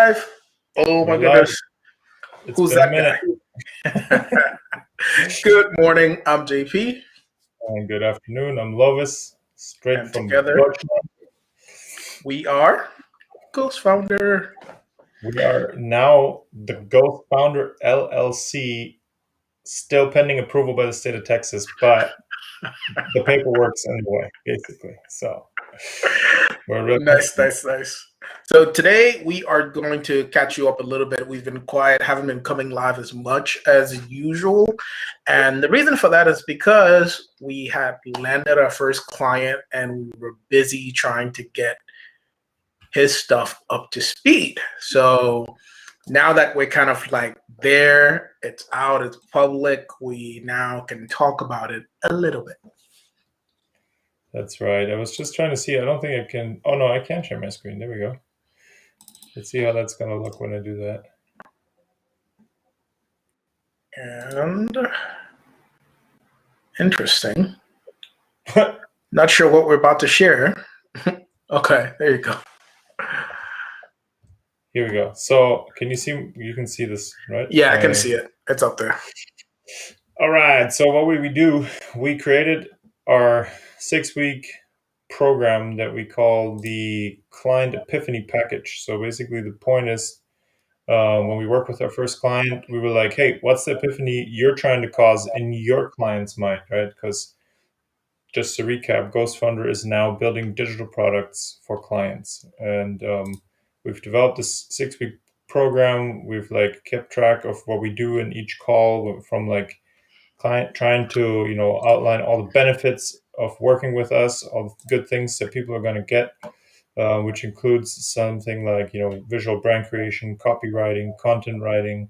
live? Oh my We're live. goodness. It's Who's been a that minute. guy? Good morning. I'm JP. And good afternoon. I'm Lovis, straight And from together Deutschland. we are Ghost Founder. We are now the Ghost Founder LLC, still pending approval by the state of Texas, but the paperwork's in the way, basically. So we're really Nice. So today we are going to catch you up a little bit. We've been quiet, haven't been coming live as much as usual. And the reason for that is because we had landed our first client and we were busy trying to get his stuff up to speed. So now that we're kind of like there, it's out, it's public, we now can talk about it a little bit. That's right. I was just trying to see. I don't think I can. Oh, no, I can share my screen. There we go. Let's see how that's going to look when I do that. And interesting. Not sure what we're about to share. Okay, there you go. Here we go. So can you see? You can see this, right? Yeah, I can see it. It's up there. All right. So what we do, we created our 6-week program that we call the Client Epiphany Package. So basically, the point is, when we work with our first client, we were like, "Hey, what's the epiphany you're trying to cause in your client's mind?" Right? Because just to recap, Ghost Founder is now building digital products for clients, and we've developed this 6-week program. We've like kept track of what we do in each call, from like client trying to outline all the benefits of working with us, all the good things that people are going to get, which includes something like visual brand creation, copywriting, content writing,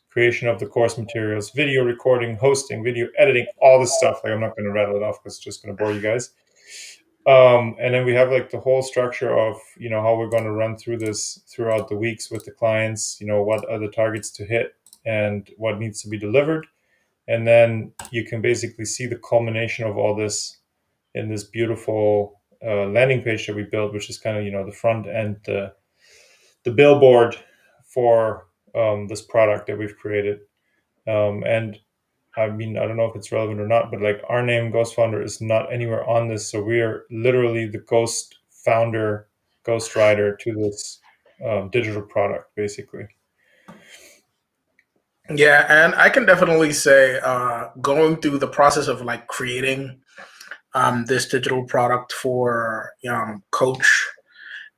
creation of the course materials, video recording, hosting, video editing, all this stuff. Like, I'm not going to rattle it off because it's just going to bore you guys. And then we have like the whole structure of how we're going to run through this throughout the weeks with the clients. What are the targets to hit and what needs to be delivered. And then you can basically see the culmination of all this in this beautiful landing page that we built, which is kind of the front end, the billboard for this product that we've created. And I mean, I don't know if it's relevant or not, but like, our name Ghost Founder is not anywhere on this, so we are literally the Ghost Founder, Ghost Rider to this digital product, basically. Yeah, and I can definitely say going through the process of like creating this digital product for Coach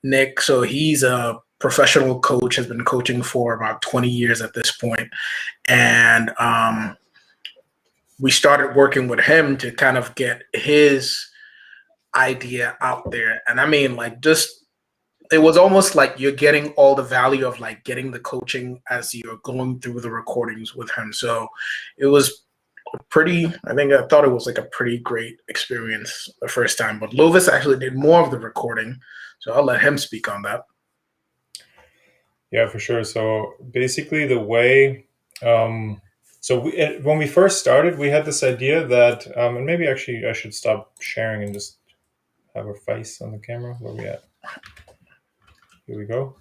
Nick. So he's a professional coach, has been coaching for about 20 years at this point. And we started working with him to kind of get his idea out there. And I mean, like, just it was almost like you're getting all the value of like getting the coaching as you're going through the recordings with him. So it was I thought it was like a pretty great experience the first time. But Lovis actually did more of the recording. So I'll let him speak on that. Yeah, for sure. So basically, the way, when we first started, we had this idea that, and maybe actually I should stop sharing and just have our face on the camera. Where we at? Here we go.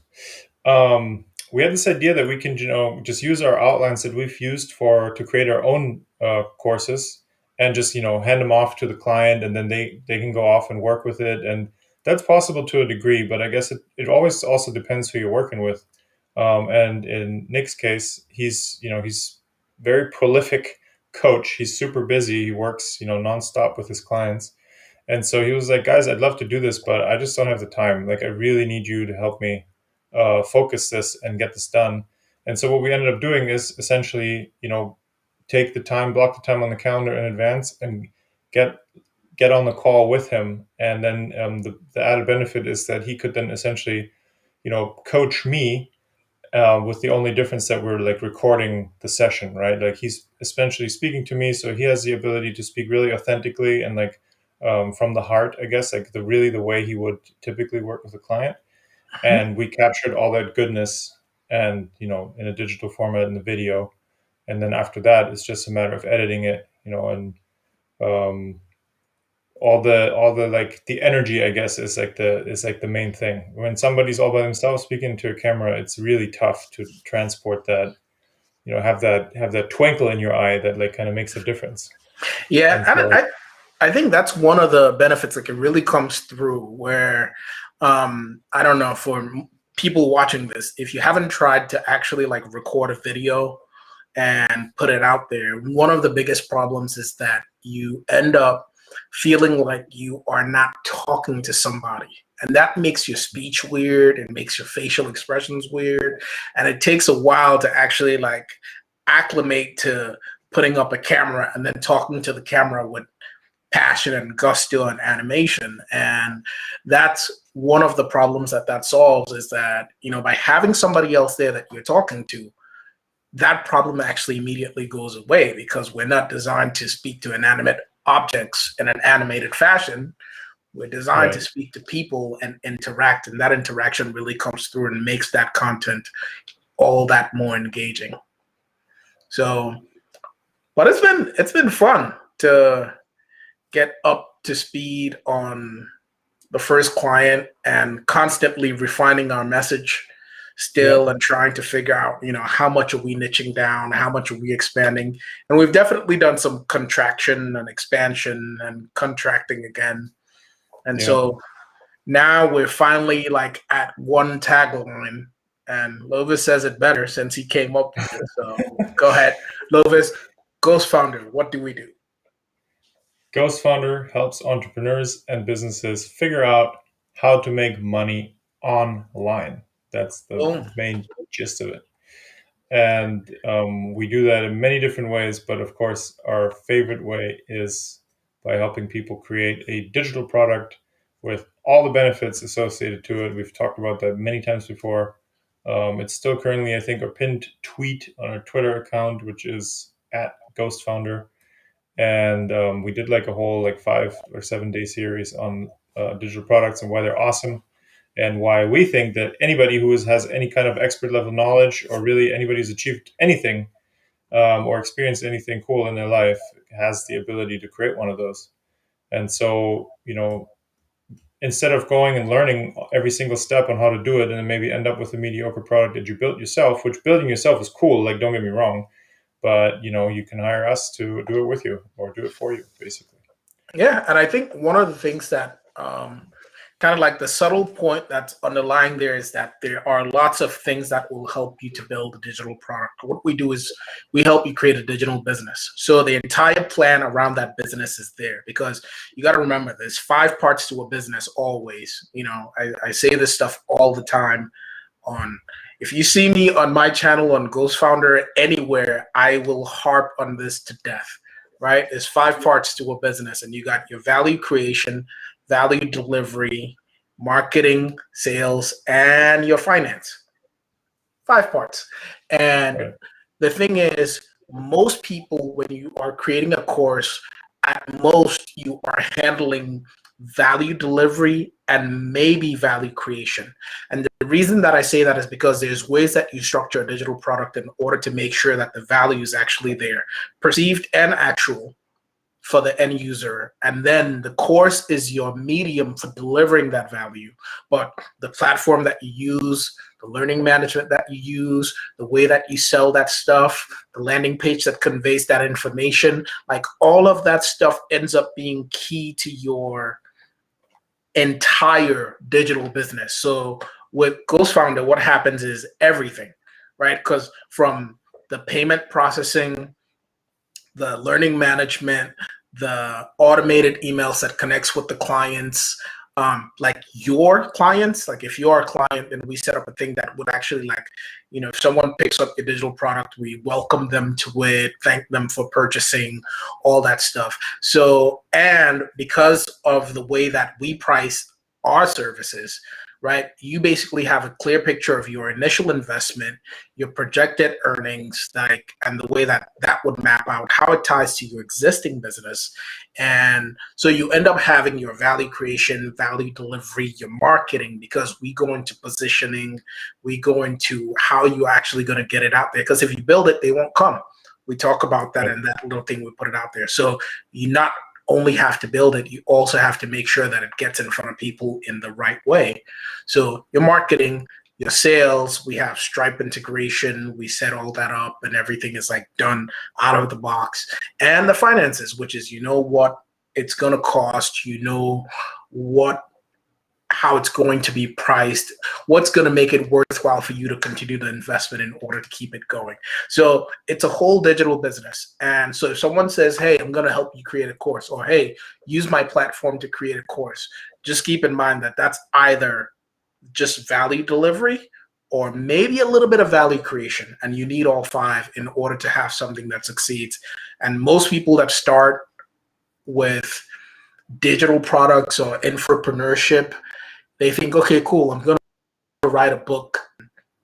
We had this idea that we can, just use our outlines that we've used to create our own courses, and just, hand them off to the client, and then they can go off and work with it. And that's possible to a degree, but I guess it always also depends who you're working with. And in Nick's case, he's very prolific coach. He's super busy. He works, nonstop with his clients. And so he was like, "Guys, I'd love to do this, but I just don't have the time. Like, I really need you to help me focus this and get this done." And so what we ended up doing is essentially, take the time, block the time on the calendar in advance, and get on the call with him. And then the added benefit is that he could then essentially, coach me, with the only difference that we're like recording the session, right? Like, he's essentially speaking to me, so he has the ability to speak really authentically and like, from the heart, I guess, like the way he would typically work with a client. And we captured all that goodness and, in a digital format in the video. And then after that, it's just a matter of editing it, and all the like the energy, I guess, is like the main thing. When somebody's all by themselves speaking to a camera, it's really tough to transport that, have that twinkle in your eye that like kind of makes a difference. Yeah, And and so I think that's one of the benefits. Like it really comes through where I don't know, for people watching this, if you haven't tried to actually like record a video and put it out there, one of the biggest problems is that you end up feeling like you are not talking to somebody. And that makes your speech weird, it makes your facial expressions weird, and it takes a while to actually like acclimate to putting up a camera and then talking to the camera with passion and gusto and animation. And that's one of the problems that solves, is that, by having somebody else there that you're talking to, that problem actually immediately goes away, because we're not designed to speak to inanimate objects in an animated fashion. We're designed to right. speak to people and interact, and that interaction really comes through and makes that content all that more engaging. So, but it's been fun to get up to speed on the first client and constantly refining our message Yeah. still, and trying to figure out, how much are we niching down, how much are we expanding. And we've definitely done some contraction and expansion and contracting again. And Yeah. so now we're finally like at one tagline, and Lovis says it better since he came up with it. So go ahead, Lovis. Ghost Founder, what do we do? Ghost Founder helps entrepreneurs and businesses figure out how to make money online. That's the Boom. main gist of it. And we do that in many different ways, but of course, our favorite way is by helping people create a digital product with all the benefits associated to it. We've talked about that many times before. It's still currently, I think, our pinned tweet on our Twitter account, which is at Ghost Founder. And we did like a whole like 5 or 7 day series on digital products and why they're awesome, and why we think that anybody who has any kind of expert level knowledge, or really anybody who's achieved anything or experienced anything cool in their life, has the ability to create one of those. And so, instead of going and learning every single step on how to do it and then maybe end up with a mediocre product that you built yourself, which building yourself is cool, like don't get me wrong, but you can hire us to do it with you or do it for you, basically. Yeah, and I think one of the things that kind of like the subtle point that's underlying there is that there are lots of things that will help you to build a digital product. What we do is we help you create a digital business. So the entire plan around that business is there, because you got to remember there's 5 parts to a business always. I say this stuff all the time on. If you see me on my channel on Ghost Founder anywhere, I will harp on this to death. Right? There's 5 parts to a business, and you got your value creation, value delivery, marketing, sales, and your finance. 5 parts. And Right. the thing is, most people, when you are creating a course, at most you are handling value delivery and maybe value creation. And the reason that I say that is because there's ways that you structure a digital product in order to make sure that the value is actually there, perceived and actual, for the end user. And then the course is your medium for delivering that value. But the platform that you use, the learning management that you use, the way that you sell that stuff, the landing page that conveys that information, like all of that stuff ends up being key to your entire digital business. So with Ghost Founder, what happens is everything, right? Because from the payment processing, the learning management, the automated emails that connects with the clients, like your clients, like if you're a client, then we set up a thing that would actually like, if someone picks up your digital product, we welcome them to it, thank them for purchasing, all that stuff. So, and because of the way that we price our services, right, you basically have a clear picture of your initial investment, your projected earnings, like, and the way that that would map out how it ties to your existing business. And so you end up having your value creation, value delivery, your marketing, because we go into positioning, we go into how you actually going to get it out there. Because if you build it, they won't come. We talk about that Right. in that little thing we put it out there. So you're not only have to build it, you also have to make sure that it gets in front of people in the right way. So your marketing, your sales, we have Stripe integration, we set all that up and everything is like done out of the box. And the finances, which is, you know what it's going to cost, you know how it's going to be priced, what's going to make it worthwhile for you to continue the investment in order to keep it going. So it's a whole digital business. And so if someone says, hey, I'm going to help you create a course, or hey, use my platform to create a course, just keep in mind that that's either just value delivery or maybe a little bit of value creation. And you need all five in order to have something that succeeds. And most people that start with digital products or entrepreneurship, they think, okay, cool, I'm going to write a book.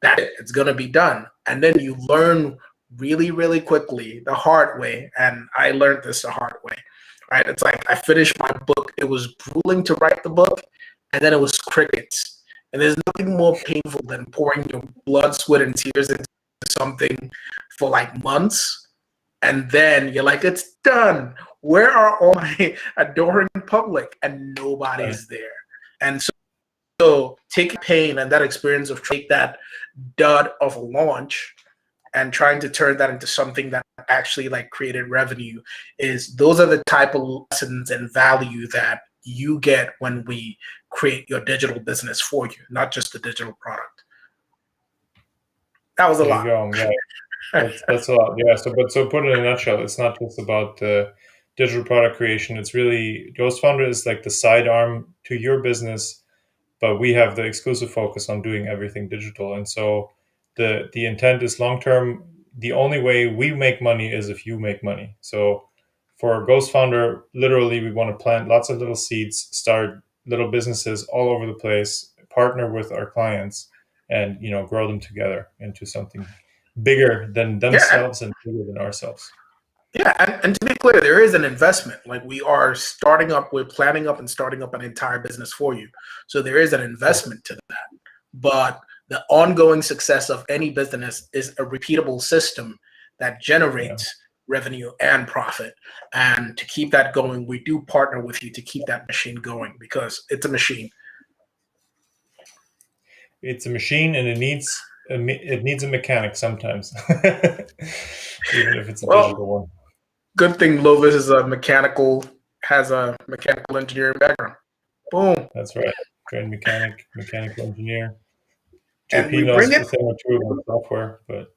That's it. It's going to be done. And then you learn really, really quickly the hard way. And I learned this the hard way, right? It's like I finished my book. It was grueling to write the book, and then it was crickets. And there's nothing more painful than pouring your blood, sweat, and tears into something for like months. And then you're like, it's done. Where are all my adoring public? And nobody's there. And so taking pain and that experience of take that dud of a launch and trying to turn that into something that actually like created revenue those are the type of lessons and value that you get when we create your digital business for you, not just the digital product. That was a lot. There you go. Yeah, that's a lot. Yeah. So put it in a nutshell, it's not just about the digital product creation. It's really Ghost Founder is like the sidearm to your business, but we have the exclusive focus on doing everything digital. And so the intent is long term. The only way we make money is if you make money. So for Ghost Founder, literally, we want to plant lots of little seeds, start little businesses all over the place, partner with our clients, and grow them together into something bigger than themselves and bigger than ourselves. Yeah, and to be clear, there is an investment. Like we're planning up and starting up an entire business for you. So there is an investment to that. But the ongoing success of any business is a repeatable system that generates revenue and profit. And to keep that going, we do partner with you to keep that machine going because it's a machine. It's a machine, and it needs a mechanic sometimes, even if it's a digital one. Good thing Lovis has a mechanical engineering background. Boom. That's right. Trained mechanical engineer. And JP knows a thing or two about software, but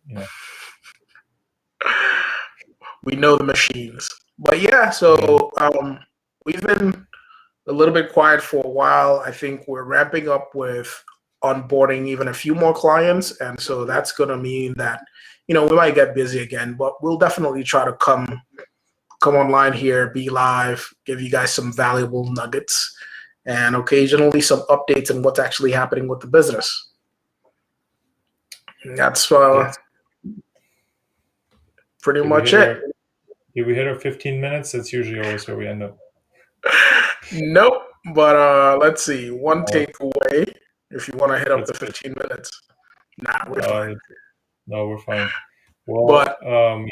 we know the machines. But yeah, so we've been a little bit quiet for a while. I think we're ramping up with onboarding even a few more clients, and so that's going to mean that we might get busy again, but we'll definitely try to come online here, be live, give you guys some valuable nuggets, and occasionally some updates on what's actually happening with the business. And that's pretty much it. Did we hit our 15 minutes? That's usually always where we end up. Nope, but let's see. One takeaway, if you want to hit up the 15 minutes. Nah, we're fine. No, we're fine. Well,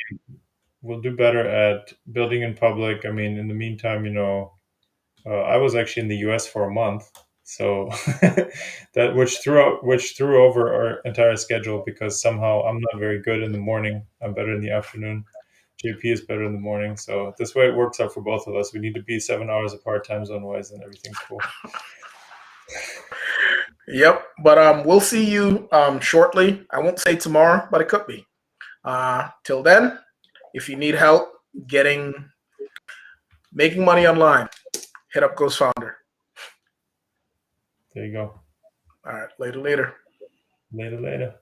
we'll do better at building in public. I mean, in the meantime, I was actually in the US for a month, so that which threw over our entire schedule because somehow I'm not very good in the morning. I'm better in the afternoon. JP is better in the morning. So this way it works out for both of us. We need to be 7 hours apart time zone wise, and everything's cool. Yep, but we'll see you shortly. I won't say tomorrow, but it could be. Till then, if you need help making money online, hit up Ghost Founder. There you go. All right, later. Later.